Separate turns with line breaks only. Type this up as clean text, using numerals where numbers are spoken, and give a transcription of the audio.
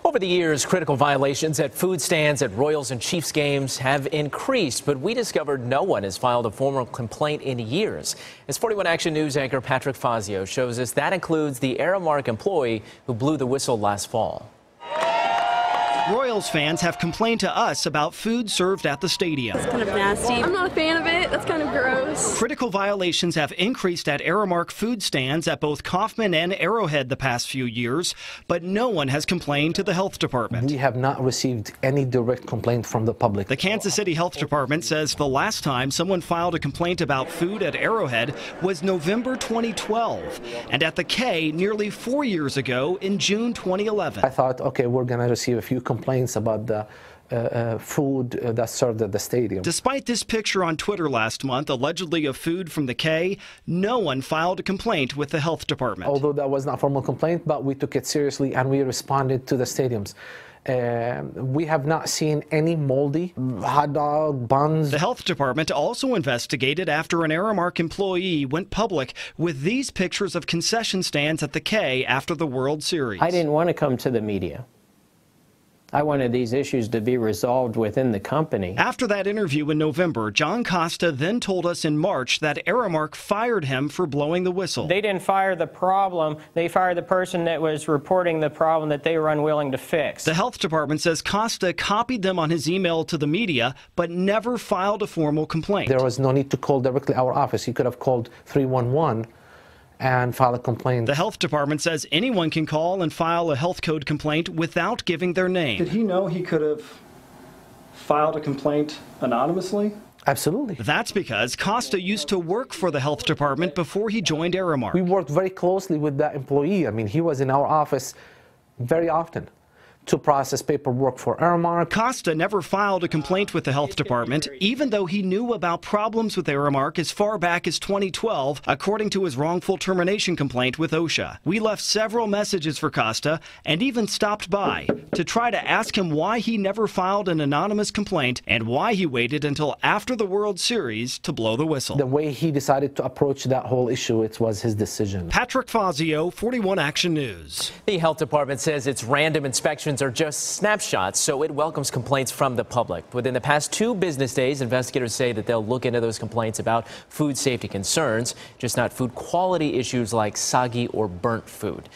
Over the years, critical violations at food stands at Royals and Chiefs games have increased, but we discovered no one has filed a formal complaint in years. As 41 Action News anchor Patrick Fazio shows us, that includes the Aramark employee who blew the whistle last fall.
Royals fans have complained to us about food served at the stadium.
It's kind of nasty. I'm not a fan of it. That's kind of gross.
Critical violations have increased at Aramark food stands at both Kaufman and Arrowhead the past few years, but no one has complained to the health department.
We have not received any direct complaint from the public.
The Kansas City Health Department says the last time someone filed a complaint about food at Arrowhead was November 2012, and at the K nearly 4 years ago in June 2011.
I thought, okay, we're going to receive a few complaints about the food that's served at the stadium.
Despite this picture on Twitter last month, allegedly of food from the K, no one filed a complaint with the health department.
Although that was not a formal complaint, but we took it seriously and we responded to the stadiums. We have not seen any moldy hot dog buns.
The health department also investigated after an Aramark employee went public with these pictures of concession stands at the K after the World Series.
I didn't want to come to the media. I wanted these issues to be resolved within the company.
After that interview in November, John Costa then told us in March that Aramark fired him for blowing the whistle.
They didn't fire the problem. They fired the person that was reporting the problem that they were unwilling to fix.
The health department says Costa copied them on his email to the media, but never filed a formal complaint.
There was no need to call directly our office. He could have called 311 and file a complaint.
The health department says anyone can call and file a health code complaint without giving their name.
Did he know he could have filed a complaint anonymously?
Absolutely.
That's because Costa used to work for the health department before he joined Aramark.
We worked very closely with that employee. I mean, he was in our office very often to process paperwork for Aramark.
Costa never filed a complaint with the health department, even though he knew about problems with Aramark as far back as 2012, according to his wrongful termination complaint with OSHA. We left several messages for Costa and even stopped by to try to ask him why he never filed an anonymous complaint and why he waited until after the World Series to blow the whistle.
The way he decided to approach that whole issue, it was his decision.
Patrick Fazio, 41 Action News.
The health department says its random inspections are just snapshots, so it welcomes complaints from the public. Within the past 2 business days, investigators say that they'll look into those complaints about food safety concerns, just not food quality issues like soggy or burnt food.